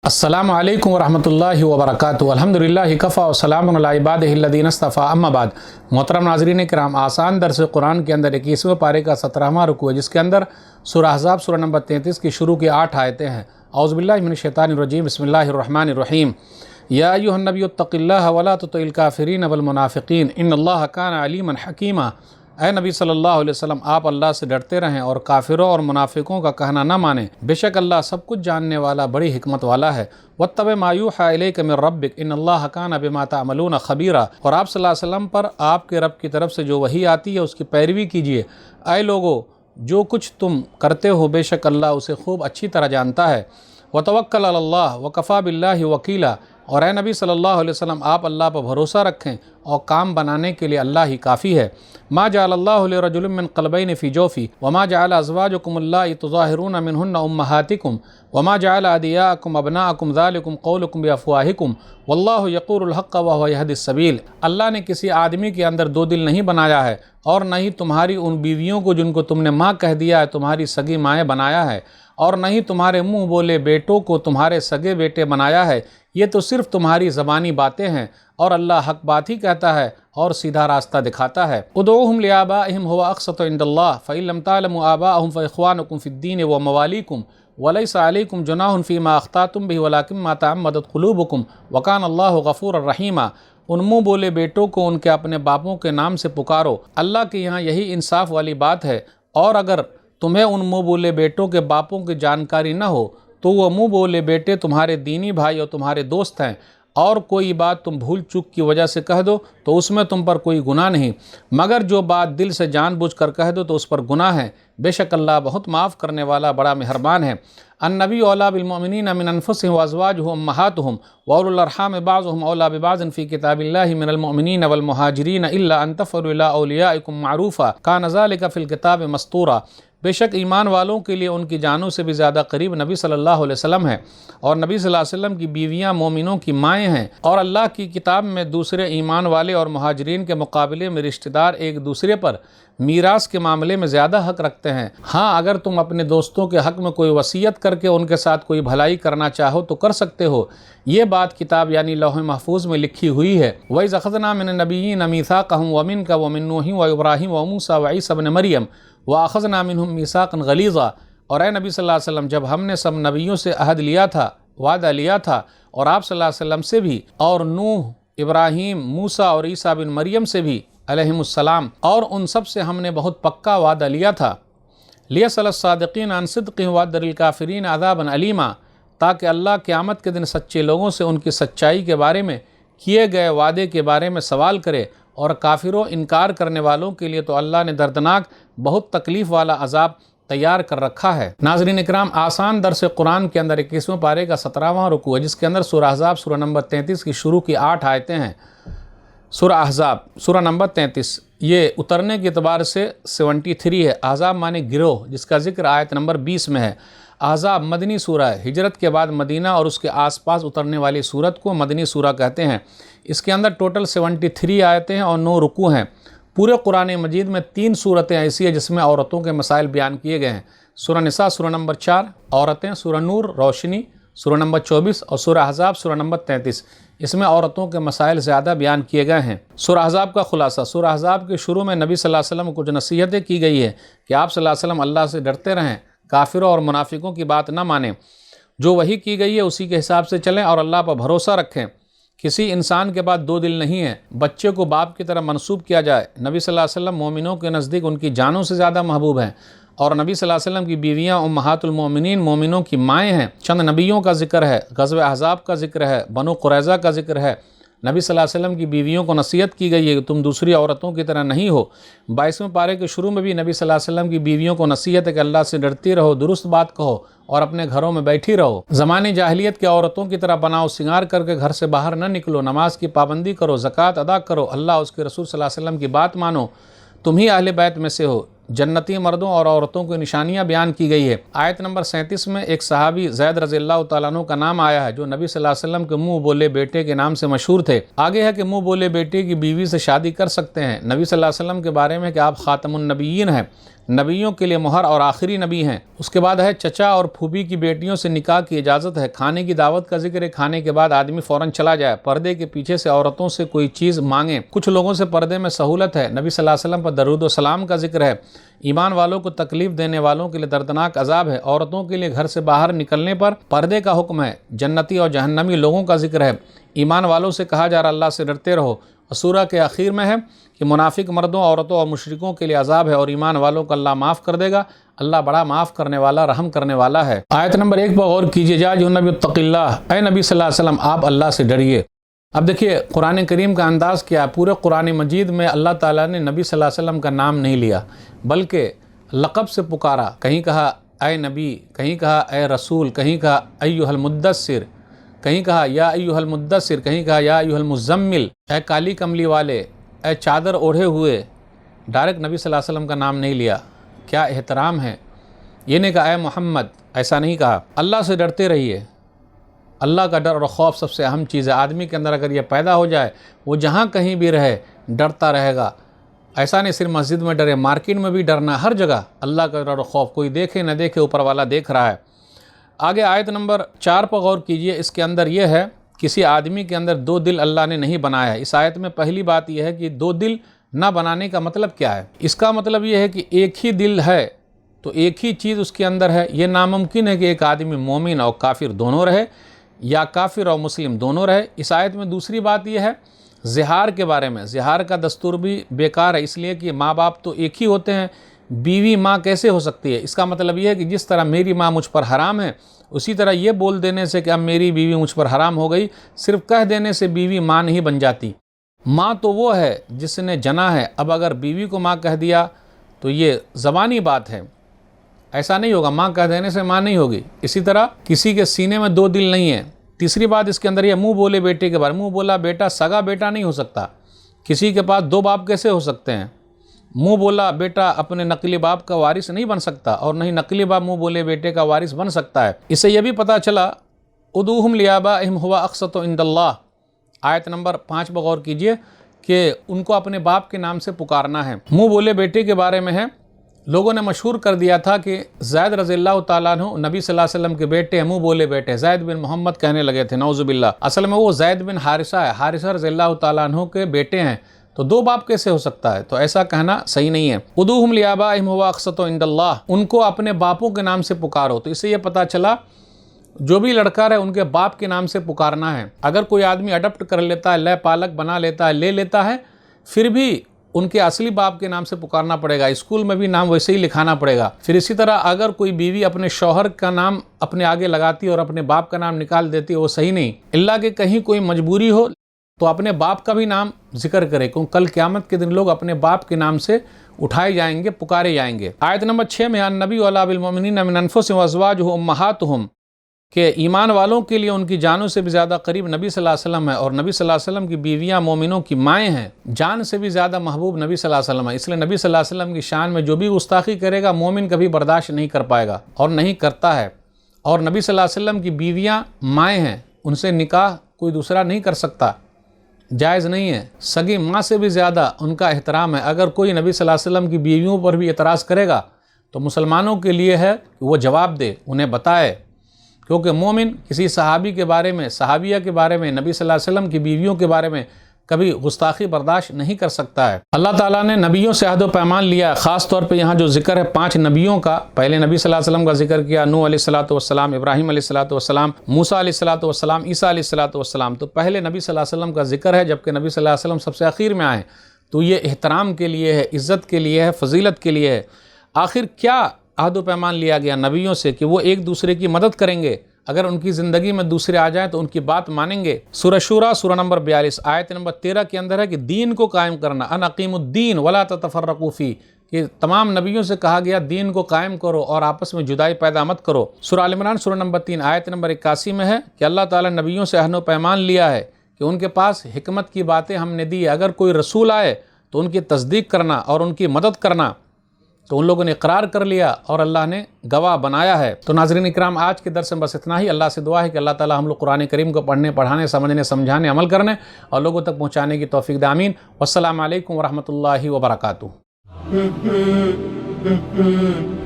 अस्सलामु अलैकुम वरहमतुल्लाहि वबरकातुहू। अल्हम्दुलिल्लाहि कफ़ा व सलामुन अला इबादिहिल्लज़ीना इस्तफ़ा, अम्मा बाद। मोहतरम नाज़रीन किराम, आसान दर्स कुरान के अंदर 21वें पारे का 17वां रुकू है, जिसके अंदर सूरह अहज़ाब सूरह नंबर 33 की शुरू की 8 आयतें हैं। औज़ु बिल्लाहि मिनश शैतानिर रजीम, बिस्मिल्लाहिर रहमानिर रहीम। या अय्युहन नबिय्यु इत्तक़िल्लाह व ला तुतिइल काफ़िरीन वल मुनाफ़िक़ीन इन्नल्लाह काना अलीमन हकीमा। ऐ नबी सल्लल्लाहु अलैहि वसल्लम, आप अल्लाह से डरते रहें और काफिरों और मुनाफिकों का कहना न मानें। बेशक अल्लाह सब कुछ जानने वाला, बड़ी हिकमत वाला है। वत्तबि मा यूहा इलैका मिर रब्बिक इन्नल्लाह काना बिमा तअमलून खबीरा। और आप सल्लल्लाहु अलैहि वसल्लम पर आपके रब की तरफ से जो वही आती है उसकी पैरवी कीजिए। ऐ लोगो, जो कुछ तुम करते हो बेशक अल्लाह उसे खूब अच्छी तरह जानता है। वतवक्कल अलल्लाह वकफ़ा बिल्लाहि वकीला। और ए नबी सल्लल्लाहु अलैहि वसल्लम, आप अल्लाह पर भरोसा रखें और काम बनाने के लिए अल्लाह ही काफ़ी है। मा जअलल्लाहु लिरजुलिन मिन क़ल्बैनि फ़ी जौफ़ी वमा जअल अज़वाजकुम अल्लाती तुज़ाहिरून मिनहुन्ना उम्महातिकुम वमा जअल अदियाअकुम अबनाअकुम ज़ालिकुम क़ौलुकुम बिअफ़वाहिकुम वल्लाहु यक़ूलुल हक़्क़ व हुवा यहदिस सबील। अल्लाह ने किसी आदमी के अंदर दो दिल नहीं बनाया है, और न ही तुम्हारी उन बीवियों को जिनको तुमने माँ कह दिया है तुम्हारी सगी माएँ बनाया है, और न ही तुम्हारे मुँह बोले बेटों को तुम्हारे सगे बेटे बनाया है। ये तो सिर्फ़ तुम्हारी ज़बानी बातें हैं, और अल्लाह हक़ बात ही कहता है और सीधा रास्ता दिखाता है। उदऊहुम लिआबाइहिम हुवा अक़सतु इंदल्लाह फ़इन लम तअलमू आबाअहुम फ़इख़्वानुकुम फ़िद्दीन व मवालीकुम वलैसा अलैकुम जुनाहुन फ़ीमा अख़्ताअतुम बिही वलाकिन मा तअम्मदत क़ुलूबुकुम व कान अल्लाहु गफ़ूरर रहीमा। उन मुँह बोले बेटों को उनके अपने बापों के नाम से पुकारो, अल्लाह के यहाँ यही इंसाफ वाली बात है। और अगर तुम्हें उन मुँह बोले बेटों के बापों की जानकारी न हो तो वह मुँह बोले बेटे तुम्हारे दीनी भाई और तुम्हारे दोस्त हैं, और कोई बात तुम भूल चूक की वजह से कह दो तो उसमें तुम पर कोई गुनाह नहीं, मगर जो बात दिल से जानबूझकर कह दो तो उस पर गुनाह है। बेशक अल्लाह बहुत माफ़ करने वाला, बड़ा मेहरबान है। अन्नबी औला बिल मोमिनीन मिन अनफुसिहिम व अज़वाजुहुम उम्महातुहुम व उलुल अरहाम बाज़ुहुम औला बिबाज़िन फ़ी किताबिल्लाहि मिनल मुअमिनीन वल मुहाजिरीन इल्ला अन तफ़अलू इला औलियाइकुम मारूफ़ा कान ज़ालिका फ़िल किताबि मस्तूरा। बेशक ईमान वालों के लिए उनकी जानों से भी ज़्यादा करीब नबी सल्लल्लाहु अलैहि वसल्लम है, और नबी सल्लल्लाहु अलैहि वसल्लम की बीवियां मोमिनों की माएँ हैं। और अल्लाह की किताब में दूसरे ईमान वाले और मुहाजिरीन के मुकाबले में रिश्तेदार एक दूसरे पर मीरास के मामले में ज़्यादा हक़ रखते हैं। हाँ, अगर तुम अपने दोस्तों के हक़ में कोई वसीयत करके उनके साथ कोई भलाई करना चाहो तो कर सकते हो। ये बात किताब यानी लौह महफूज में लिखी हुई है। वइज़ अख़ज़ना मिन नबिय्यीन मीसाक़हुम व मिनका व मिन नूहिन व इब्राहीम व मूसा व ईसा इब्न मरियम व अख़ज़ना मिनहुम मीसाक़न ग़लीज़ा। और ए नबी सल्लल्लाहु अलैहि वसल्लम, जब हमने सब नबियों से अहद लिया था, वादा लिया था, और आप सल्लल्लाहु अलैहि वसल्लम से भी, और नूह, इब्राहीम, मूसा और ईसा बिन मरियम से भी अलैहिमुस्सलाम, और उन सब से हमने बहुत पक्का वादा लिया था। लियसअलस सादिक़ीन अन सिद्क़िहिम व यदरिल काफ़िरीन अज़ाबन अलीमा, ताकि अल्लाह क़यामत के दिन सच्चे लोगों से उनकी सच्चाई के बारे में, किए गए वादे के बारे में सवाल करे, और काफिरों इनकार करने वालों के लिए तो अल्लाह ने दर्दनाक, बहुत तकलीफ़ वाला अजाब तैयार कर रखा है। नाज़रीन इकराम, आसान दर्स कुरान के अंदर 21वें पारे का 17वां रुकू है, जिसके अंदर सूरह अहज़ाब सूरह नंबर 33 की शुरू की 8 आयतें हैं। सूरह अहज़ाब सूरह नंबर 33 ये उतरने के अतबार से 73 है। अहज़ाब माने गिरोह, जिसका जिक्र आयत नंबर 20 में है। अहज़ाब मदनी सूरह है। हिजरत के बाद मदीना और उसके आसपास उतरने वाली सूरत को मदनी सूरह कहते हैं। इसके अंदर टोटल 73 आयतें हैं और 9 रुकू हैं। पूरे कुरान मजीद में 3 सूरतें ऐसी है जिसमें औरतों के मसाइल बयान किए गए हैं। सूरह निसा सूरह नंबर 4 औरतें, सूरह नूर रोशनी सूरह नंबर 24, और सूरह अहज़ाब सूरह नंबर 33 इसमें औरतों के मसाइल ज़्यादा बयान किए गए हैं। सूरह अहज़ाब का खुलासा, सूरह अहज़ाब के शुरू में नबी सल्लल्लाहु अलैहि वसल्लम को कुछ नसीहतें की गई है कि आप सल्लल्लाहु अलैहि वसल्लम अल्लाह से डरते रहें, काफिरों और मुनाफिकों की बात न मानें, जो वही की गई है उसी के हिसाब से चलें और अल्लाह पर भरोसा रखें। किसी इंसान के पास 2 दिल नहीं है। बच्चे को बाप की तरह मनसूब किया जाए। नबी सल्लल्लाहु अलैहि वसल्लम मोमिनों के नज़दीक उनकी जानों से ज़्यादा महबूब हैं, और नबी सल्लल्लाहु अलैहि वसल्लम की बीवियाँ उम्महातुल मोमिनीन मोमिनों की माएँ हैं। चंद नबियों का जिक्र है, ग़ज़वे अहज़ाब का जिक्र है, बनु क़ुरैज़ा का जिक्र है। नबी सल्लल्लाहु अलैहि वसल्लम की बीवियों को नसीहत की गई है कि तुम दूसरी औरतों की तरह नहीं हो। 22वें पारे के शुरू में भी नबी सल्लल्लाहु अलैहि वसल्लम की बीवियों को नसीहत है कि अल्लाह से डरती रहो, दुरुस्त बात कहो और अपने घरों में बैठी रहो। ज़माने जाहिलियत के औरतों की तरह बनाओ सिंगार करके घर से बाहर न निकलो, नमाज की पाबंदी करो, ज़कात अदा करो, अल्लाह उसके रसूल सल्लल्लाहु अलैहि वसल्लम की बात मानो, तुम ही अहले बैत में से हो। जन्नती मर्दों और औरतों की निशानियां बयान की गई है। आयत नंबर 37 में एक सहाबी ज़ैद रज़ियल्लाहु तआला अन्हु का नाम आया है, जो नबी सल्लल्लाहु अलैहि वसल्लम के मुँह बोले बेटे के नाम से मशहूर थे। आगे है कि मुँह बोले बेटे की बीवी से शादी कर सकते हैं। नबी सल्लल्लाहु अलैहि वसल्लम के बारे में कि आप ख़ातमुन नबिय्यीन हैं, نبیوں کے لیے مہر اور آخری نبی ہیں۔ اس کے بعد ہے چچا اور پھوپھی کی بیٹیوں سے نکاح کی اجازت ہے۔ کھانے کی دعوت کا ذکر ہے، کھانے کے بعد آدمی فوراً چلا جائے، پردے کے پیچھے سے عورتوں سے کوئی چیز مانگیں۔ کچھ لوگوں سے پردے میں سہولت ہے۔ نبی صلی اللہ علیہ وسلم پر درود و سلام کا ذکر ہے۔ ایمان والوں کو تکلیف دینے والوں کے لیے دردناک عذاب ہے۔ عورتوں کے لیے گھر سے باہر نکلنے پر پردے کا حکم ہے۔ جنتی اور جہنمی لوگوں کا ذکر ہے۔ ایمان والوں سے کہا جا رہا اللہ سے ڈرتے رہو۔ اور سورہ کے آخر میں ہے کہ منافق مردوں، عورتوں اور مشرکوں کے لیے عذاب ہے، اور ایمان والوں کو اللہ معاف کر دے گا۔ اللہ بڑا معاف کرنے والا، رحم کرنے والا ہے۔ آیت نمبر 1 پر غور کیجیے، جا جو نبی اتق اللہ، اے نبی صلی اللہ علیہ وسلم آپ اللہ سے ڈریے۔ اب دیکھیے قرآن کریم کا انداز کیا ہے۔ پورے قرآن مجید میں اللہ تعالیٰ نے نبی صلی اللہ علیہ وسلم کا نام نہیں لیا، بلکہ لقب سے پکارا۔ کہیں کہا اے نبی، کہیں کہا اے رسول، کہیں کہا ایھا المدثر، کہیں کہا یا ایھا المدثر، کہیں کہا یا ایھا المزمل، اے کالی کملی والے، اے چادر اوڑھے ہوئے۔ ڈائریکٹ نبی صلی اللہ علیہ وسلم کا نام نہیں لیا۔ کیا احترام ہے! یہ نہیں کہا اے محمد، ایسا نہیں کہا۔ اللہ سے ڈرتے رہیے۔ اللہ کا ڈر اور خوف سب سے اہم چیز ہے۔ آدمی کے اندر اگر یہ پیدا ہو جائے، وہ جہاں کہیں بھی رہے ڈرتا رہے گا۔ ایسا نہیں صرف مسجد میں ڈرے، مارکیٹ میں بھی ڈرنا، ہر جگہ اللہ کا ڈر اور خوف، کوئی دیکھے نہ دیکھے اوپر والا دیکھ رہا ہے۔ آگے آیت نمبر 4 پر غور کیجئے۔ اس کے اندر یہ ہے کسی آدمی کے اندر 2 دل اللہ نے نہیں بنایا ہے۔ اس آیت میں پہلی بات یہ ہے کہ 2 دل نہ بنانے کا مطلب کیا ہے؟ اس کا مطلب یہ ہے کہ ایک ہی دل ہے تو ایک ہی چیز اس کے اندر ہے۔ یہ ناممکن ہے کہ ایک آدمی مومن اور کافر دونوں رہے، یا کافر اور مسلم دونوں رہے۔ اس آیت میں دوسری بات یہ ہے زہار کے بارے میں۔ زہار کا دستور بھی بیکار ہے، اس لیے کہ ماں باپ تو ایک ہی ہوتے ہیں، بیوی ماں کیسے ہو سکتی ہے؟ اس کا مطلب یہ ہے کہ جس طرح میری ماں مجھ پر حرام ہے، اسی طرح یہ بول دینے سے کہ اب میری بیوی مجھ پر حرام ہو گئی، صرف کہہ دینے سے بیوی ماں نہیں بن جاتی۔ ماں تو وہ ہے جس نے جنا ہے۔ اب اگر بیوی کو ماں کہہ دیا تو یہ زبانی بات ہے، ایسا نہیں ہوگا، ماں کہہ دینے سے ماں نہیں ہوگی۔ اسی طرح کسی کے سینے میں 2 دل نہیں ہیں۔ تیسری بات اس کے اندر یہ منہ بولے بیٹے کے بارے میں۔ منہ بولا بیٹا سگا بیٹا نہیں ہو سکتا۔ کسی کے پاس 2 باپ کیسے ہو سکتے ہیں؟ منہ بولا بیٹا اپنے نقلی باپ کا وارث نہیں بن سکتا، اور نہیں نقلی باپ منہ بولے بیٹے کا وارث بن سکتا ہے۔ اس سے یہ بھی پتہ چلا ادعوہم لآبائہم ھو اقسط عند اللہ۔ آیت نمبر 5 پر غور کیجئے کہ ان کو اپنے باپ کے نام سے پکارنا ہے۔ منہ بولے بیٹے کے بارے میں ہے، لوگوں نے مشہور کر دیا تھا کہ زید رضی اللہ تعالیٰ عنہ نبی صلی اللہ علیہ وسلم کے بیٹے ہیں، منہ بولے بیٹے، زید بن محمد کہنے لگے تھے، نعوذ باللہ۔ اصل میں وہ زید بن حارثہ ہے، حارثہ رضی اللہ تعالیٰ عنہ کے بیٹے ہیں، تو 2 باپ کیسے ہو سکتا ہے؟ تو ایسا کہنا صحیح نہیں ہے۔ ادعوہم لآبائہم ھو اقسط عند اللہ، ان کو اپنے باپوں کے نام سے پکارو۔ تو اس سے یہ پتہ چلا جو بھی لڑکا رہے ان کے باپ کے نام سے پکارنا ہے۔ اگر کوئی آدمی اڈپٹ کر لیتا ہے، لے پالک بنا لیتا ہے، لے لیتا ہے، پھر بھی ان کے اصلی باپ کے نام سے پکارنا پڑے گا۔ اسکول میں بھی نام ویسے ہی لکھانا پڑے گا۔ پھر اسی طرح اگر کوئی بیوی اپنے شوہر کا نام اپنے آگے لگاتی ہے اور اپنے باپ کا نام نکال دیتی ہے، وہ صحیح نہیں۔ اللہ کہ کہیں کوئی مجبوری ہو تو اپنے باپ کا بھی نام ذکر کرے، کیونکہ کل قیامت کے دن لوگ اپنے باپ کے نام سے اٹھائے جائیں گے، پکارے جائیں گے۔ آیت نمبر 6 میں النبی اولیٰ بالمؤمنین من انفسہم وازواجہ امہاتہم، کہ ایمان والوں کے لیے ان کی جانوں سے بھی زیادہ قریب نبی صلی اللہ علیہ وسلم ہے، اور نبی صلی اللہ علیہ وسلم کی بیویاں مومنوں کی مائیں ہیں۔ جان سے بھی زیادہ محبوب نبی صلی اللہ علیہ وسلم ہے، اس لیے نبی صلی اللہ علیہ وسلم کی شان میں جو بھی گستاخی کرے گا مومن کبھی برداشت نہیں کر پائے گا، اور نہیں کرتا ہے۔ اور نبی صلی اللہ علیہ وسلم کی بیویاں مائیں ہیں، ان سے نکاح کوئی دوسرا نہیں کر سکتا، جائز نہیں ہے۔ سگی ماں سے بھی زیادہ ان کا احترام ہے۔ اگر کوئی نبی صلی اللہ علیہ وسلم کی بیویوں پر بھی اعتراض کرے گا تو مسلمانوں کے لیے ہے کہ وہ جواب دے، انہیں بتائے، کیونکہ مومن کسی صحابی کے بارے میں، صحابیہ کے بارے میں، نبی صلی اللہ علیہ وسلم کی بیویوں کے بارے میں کبھی گستاخی برداشت نہیں کر سکتا ہے۔ اللہ تعالیٰ نے نبیوں سے عہد و پیمان لیا، خاص طور پہ یہاں جو ذکر ہے 5 نبیوں کا، پہلے نبی صلی اللہ علیہ وسلم کا ذکر کیا، نوح علیہ الصلوۃ والسلام، ابراہیم علیہ الصلوۃ والسلام، موسیٰ علیہ الصلوۃ والسلام، عیسیٰ علیہ الصلوۃ والسلام، تو پہلے نبی صلی اللہ علیہ وسلم کا ذکر ہے، جبکہ نبی صلی اللہ علیہ وسلم سب سے اخیر میں آئے، تو یہ احترام کے لیے ہے، عزت کے لیے ہے، فضیلت کے لیے ہے۔ آخر کیا عہد و پیمان لیا گیا نبیوں سے؟ کہ وہ ایک دوسرے کی مدد کریں گے، اگر ان کی زندگی میں دوسرے آ جائیں تو ان کی بات مانیں گے۔ سورہ شورى سورہ نمبر 42 آیت نمبر 13 کے اندر ہے کہ دین کو قائم کرنا، ان اقیموا الدین ولا تتفرقوا فیہ، کہ تمام نبیوں سے کہا گیا دین کو قائم کرو اور آپس میں جدائی پیدا مت کرو۔ سورہ آل عمران سورہ نمبر 3 آیت نمبر 81 میں ہے کہ اللہ تعالیٰ نبیوں سے عہد و پیمان لیا ہے کہ ان کے پاس حکمت کی باتیں ہم نے دی، اگر کوئی رسول آئے تو ان کی تصدیق کرنا اور ان کی مدد کرنا، تو ان لوگوں نے اقرار کر لیا اور اللہ نے گواہ بنایا ہے۔ تو ناظرین اکرام، آج کے درس میں بس اتنا ہی۔ اللہ سے دعا ہے کہ اللہ تعالی ہم لوگ قرآن کریم کو پڑھنے، پڑھانے، سمجھنے، سمجھانے، عمل کرنے اور لوگوں تک پہنچانے کی توفیق دے، آمین۔ والسلام علیکم ورحمۃ اللہ وبرکاتہ۔ Mm-hmm.